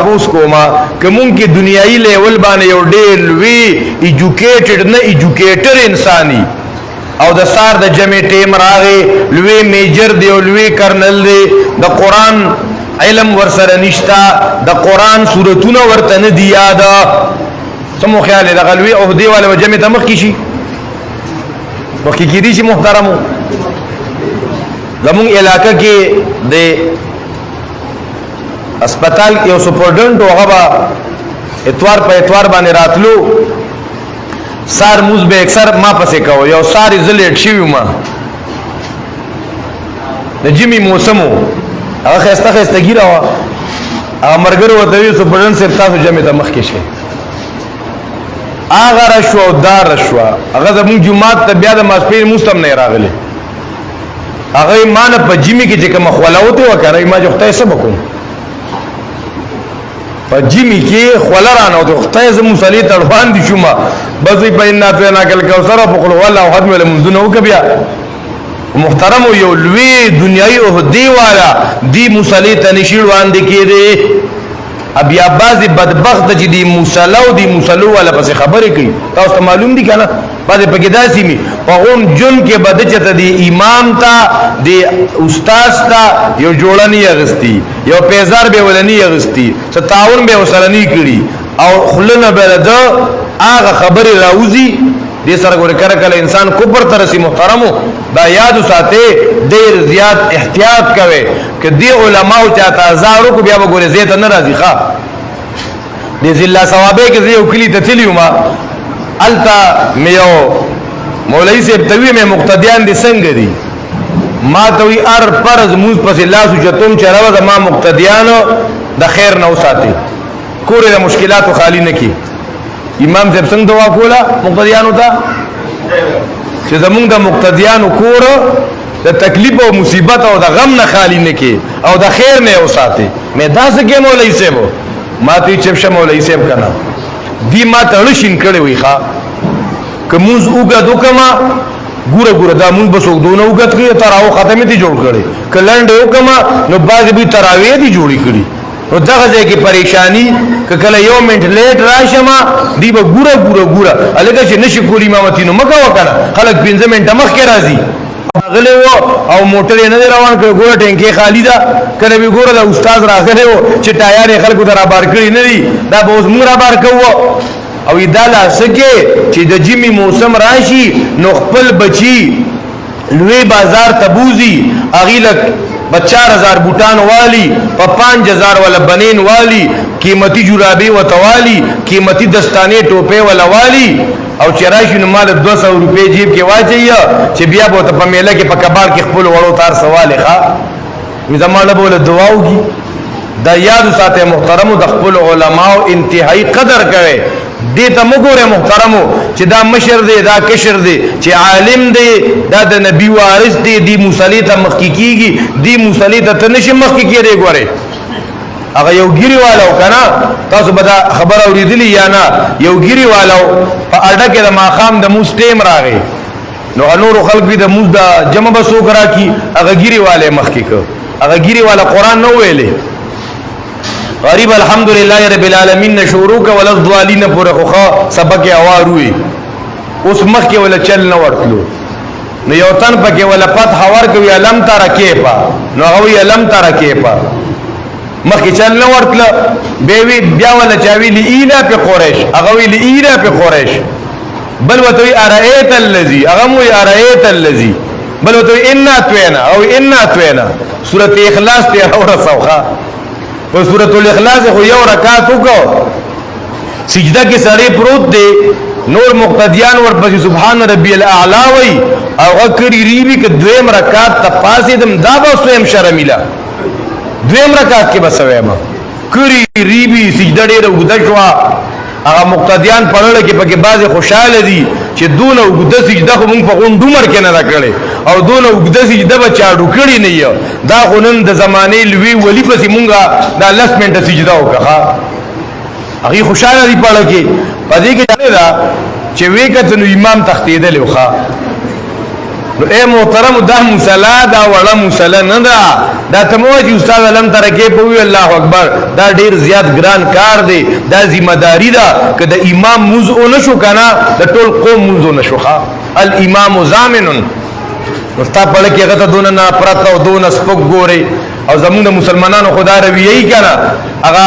تاسو کوما کوم کې دنیایي لیول باندې یو ډېر لوی ایجوکیټډ نه ایجوکیټر انساني او د سار د جمع ټیم راغی لوی میجر دی او لوی کرنل دی د قران علم ورسره نشتا د قران سورتونه ورته نه دی یاد سمو خیال د غلوی عہدی والا جمع ته مخ کی شي مخ کی دي شي محترمو زمون علاقہ کې د اسپیټال کې یو سپورډنټ هغه اتوار په اتوار باندې راتلو سار موز به اکثر ما پسې کو یو ساری زلیټ شي ما د جمی موسمو هغه خسته خسته ګیرا وا هغه مرګرو وته وي سپورډنټ صاحب تاسو جمع ته مخ کې شي هغه رشوا او دار رشوا هغه زمون جمعات ته بیا د ماسپیر مستم نه راغلي هغه مان په جمی کې چې کوم خلاوته وکړای ما جو خدای سبا کوم په جمی کې خلرانه او خدای زمو صلی تړوان دي شوما بس په ان ته نه کل کوثر په قول والله حد مل منذ نو کبیا محترم یو لوی دنیای او دی والا دی مصلی ته نشیروان دي کېده ابیا بعضی بدبخت چې دی مصلو دی مصلو والا پس خبرې کوي تاسو معلوم دي کنه بعضی په کې داسي می په اون جون کې بد چته دی امام تا دی استاد تا یو جوړنی اغستی یو پیزار به ولنی اغستی 57 به وسلنی کړي او خلنه بلده هغه خبرې راوځي دې سره ګور کړه کله انسان کوپر ترسي محترمو دا یاد ساته ډیر زیات احتیاط کوي چې دی علماء چاته هزارو کو بیا وګوره زیت نه راځي ښا دې ذله ثوابه کې یو کلی ته تلیوما التا میو مولوی صاحب توی مې مقتدیان دي څنګه دي ما توی ار فرض موز پس الله سجتم چروا ما مقتدیانو د خیر نو ساتي کور د مشکلات خالی نه کی امام صاحب څنګه دعا کوله مقتدیانو ته چې زمونږ د مقتدیانو کور د تکلیف او مصیبت او د غم نه خالی نه کی او د خیر نه وساتي مې دا څه کې مولوی صاحب ما ته چې مولوی صاحب کنا دی ما ته لشین کړي وي ښا کومز وګد وکما ګوره ګوره دا مونږ بسو دونه وګد کې تراو ختمه دي جوړ کړي کلند وکما نو باز به تراوی دي جوړی کړي نو دغه ځای کې پریشانی کله یو منټ لیټ راشما دی به ګوره ګوره ګوره الګا چې نشي کولی امامتي نو مکه وکړه خلک 15 منټه مخ کې راځي غلې وو او موټر نه روان کړ ګوره ټینګه خالی ده کله به ګوره د استاد راغله وو چې ټایر خلکو درا بار کړی نه دي دا به اوس موږ را بار کوو او اداله سکه چې د جمی موسم راشي نو خپل بچي لوی بازار تبوزي اغیلک 4000 بوټان والی په 5000 ولا بنین والی قیمتي جرابې وتوالی قیمتي دستانه ټوپه ولا والی او چرایشي نو مال 200 روپے جیب کې واچي چې بیا به ته په میله کې په کبار کې خپل وړو تار سوال ښه وي زمانه بوله دعاوږي دا یاد ساته محترمو د خپل علماو انتهایی قدر کوي دې ته وګوره محترمو چې دا مشر دی دا کشر دی چې عالم دی دا د نبی وارث دی دی مصلی ته محققیږي دی مصلی ته تنشي محققیږي ګوره هغه یو ګيري والو کنه تاسو به خبر اوریدلی یا نه یو ګيري والو په اډه کې د ماخام د مستیم راغی نو نور خلق به د موز د جمع بسو کرا کی هغه ګيري والے محقق هغه ګيري والا قران نو ویلې غریب الحمدللہ رب العالمین نشورو کا ولضالین پر خوخا سبق اواروي اوس مخ کې ولا چل نه ورتلو نو یو تن پکې ولا پات حوار کوي علم ترکه پا نو هغه علم ترکه پا مخ کې چل نه ورتل بیوی بیا ولا چاوی لیلا په قریش هغه وی لیلا په قریش بل وتوی ارایت الذی هغه مو ارایت الذی بل وتوی ان توینا او ان توینا سورۃ اخلاص ته اورسوخه په سورۃ الاخلاص خو یو رکعت وکړو سجده کې سړی پروت دی نور مقتدیان ورپسې سبحان ربی الاعلى وی او اکری ریبی که دویم رکعت ته پاسې دم دا به سویم شرمیلا دویم رکعت کې بسوي ما کری ریبی سجده ډېر وګد شو هغه مقتدیان پړل کې پکې بعض خوشاله دي چې دونه وګد سجده خو مونږ په غونډو مر کې نه راکړي او دونه وګد سجده بچاړو کړی نه یو دا غنن د زمانه لوی ولی پسې مونږه دا لس منټه سجده وکړه هغه خوشاله دي پړل کې پدې کې دا چې وې کته نو امام تختیدل وخا نو اے محترم دا مصلا دا وړه مصلا نه ده دا ته مو چې استاد علم ترکه په وی الله اکبر دا ډیر زیات ګران کار دی دا ذمہ داری ده که د امام موضوع نشو کنه د ټول قوم موضوع نشو الامام ضامن مستا پړ کې هغه ته دون نه پرته او دون سپک ګوري او زموږ د مسلمانانو خدا رویه ای کنه هغه